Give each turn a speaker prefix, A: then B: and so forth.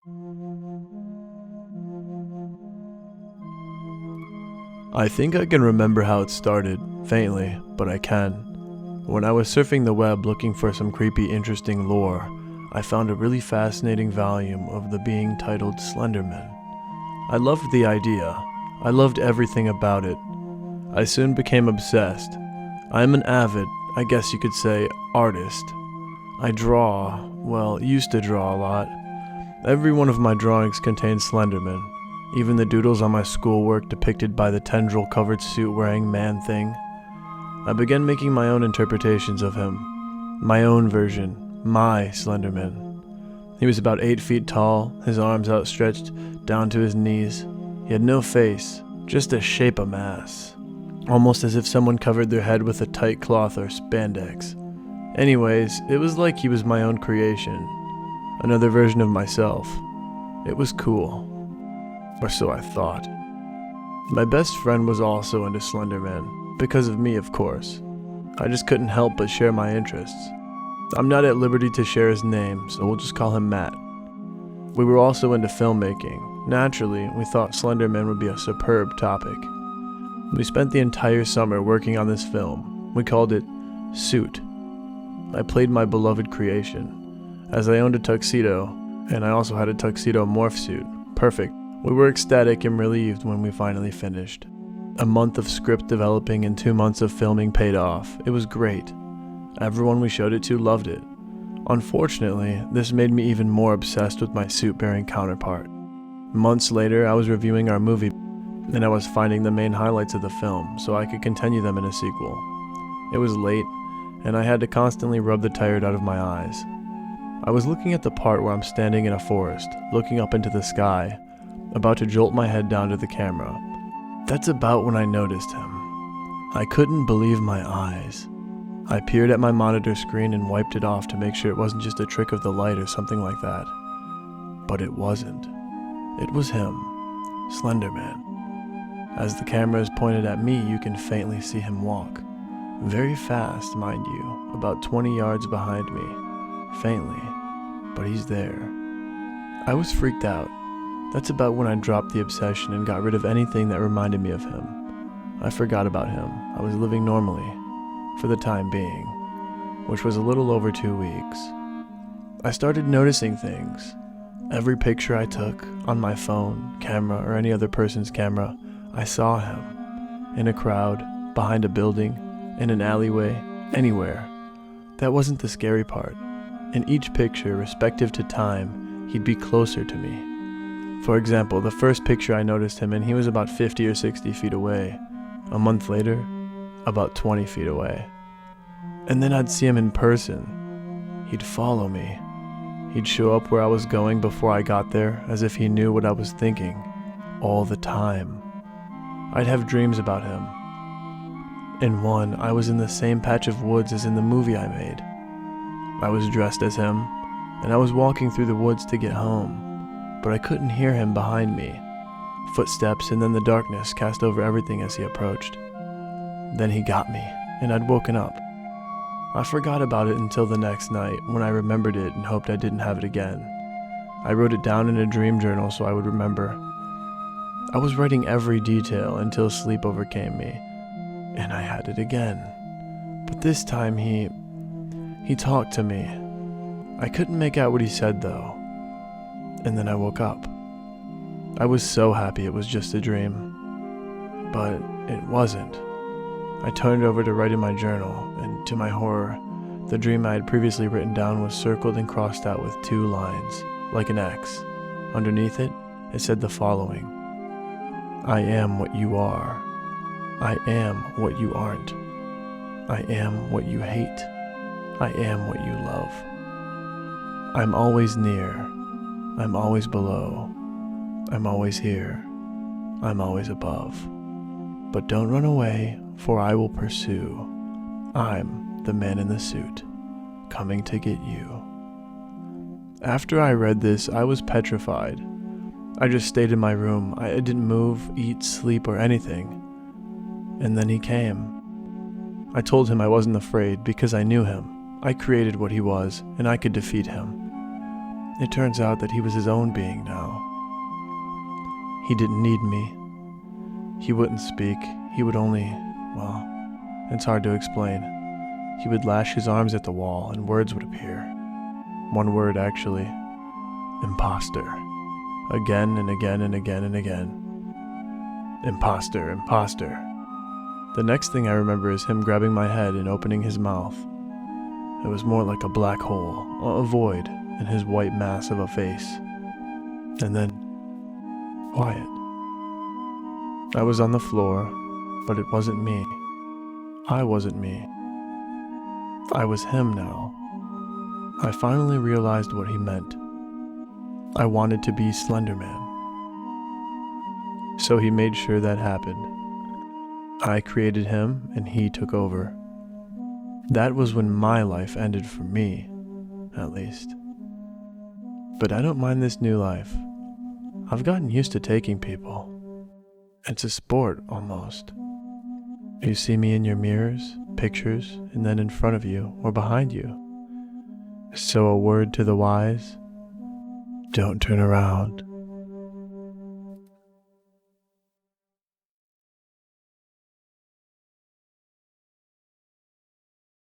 A: I think I can remember how it started, faintly, but I can. When I was surfing the web looking for some creepy, interesting lore, I found a really fascinating volume of the being titled Slenderman. I loved the idea. I loved everything about it. I soon became obsessed. I am an avid, I guess you could say, artist. I draw, used to draw a lot. Every one of my drawings contained Slenderman, even the doodles on my schoolwork depicted by the tendril-covered suit-wearing man-thing. I began making my own interpretations of him, my own version, my Slenderman. He was about 8 feet tall, his arms outstretched down to his knees. He had no face, just a shape of mass, almost as if someone covered their head with a tight cloth or spandex. Anyways, it was like he was my own creation, another version of myself. It was cool. Or so I thought. My best friend was also into Slenderman, because of me, of course. I just couldn't help but share my interests. I'm not at liberty to share his name, so we'll just call him Matt. We were also into filmmaking. Naturally, we thought Slenderman would be a superb topic. We spent the entire summer working on this film. We called it Suit. I played my beloved creation, as I owned a tuxedo, and I also had a tuxedo morph suit. Perfect. We were ecstatic and relieved when we finally finished. A month of script developing and 2 months of filming paid off. It was great. Everyone we showed it to loved it. Unfortunately, this made me even more obsessed with my suit-bearing counterpart. Months later, I was reviewing our movie, and I was finding the main highlights of the film so I could continue them in a sequel. It was late, and I had to constantly rub the tired out of my eyes. I was looking at the part where I'm standing in a forest, looking up into the sky, about to jolt my head down to the camera. That's about when I noticed him. I couldn't believe my eyes. I peered at my monitor screen and wiped it off to make sure it wasn't just a trick of the light or something like that. But it wasn't. It was him, Slenderman. As the camera is pointed at me, you can faintly see him walk. Very fast, mind you, about 20 yards behind me. Faintly, but he's there. I was freaked out. That's about when I dropped the obsession and got rid of anything that reminded me of him. I forgot about him. I was living normally, for the time being, which was a little over 2 weeks. I started noticing things. Every picture I took, on my phone, camera, or any other person's camera, I saw him. In a crowd, behind a building, in an alleyway, anywhere. That wasn't the scary part. In each picture, respective to time, he'd be closer to me. For example, the first picture I noticed him in, he was about 50 or 60 feet away. A month later, about 20 feet away. And then I'd see him in person. He'd follow me. He'd show up where I was going before I got there, as if he knew what I was thinking. All the time. I'd have dreams about him. In one, I was in the same patch of woods as in the movie I made. I was dressed as him, and I was walking through the woods to get home. But I couldn't hear him behind me. Footsteps and then the darkness cast over everything as he approached. Then he got me, and I'd woken up. I forgot about it until the next night, when I remembered it and hoped I didn't have it again. I wrote it down in a dream journal so I would remember. I was writing every detail until sleep overcame me, and I had it again. But this time he talked to me. I couldn't make out what he said though. And then I woke up. I was so happy it was just a dream. But it wasn't. I turned over to write in my journal, and to my horror, the dream I had previously written down was circled and crossed out with 2 lines, like an X. Underneath it, it said the following: I am what you are. I am what you aren't. I am what you hate. I am what you love. I'm always near. I'm always below. I'm always here. I'm always above. But don't run away, for I will pursue. I'm the man in the suit, coming to get you. After I read this, I was petrified. I just stayed in my room. I didn't move, eat, sleep, or anything. And then he came. I told him I wasn't afraid because I knew him. I created what he was, and I could defeat him. It turns out that he was his own being now. He didn't need me. He wouldn't speak. He would only, well, it's hard to explain. He would lash his arms at the wall and words would appear. One word, actually. Imposter. Again and again and again and again. Imposter, imposter. The next thing I remember is him grabbing my head and opening his mouth. It was more like a black hole, a void, in his white mass of a face. And then, quiet. I was on the floor, but it wasn't me. I wasn't me. I was him now. I finally realized what he meant. I wanted to be Slenderman. So he made sure that happened. I created him and he took over. That was when my life ended for me, at least. But I don't mind this new life. I've gotten used to taking people. It's a sport, almost. You see me in your mirrors, pictures, and then in front of you or behind you. So a word to the wise, don't turn around.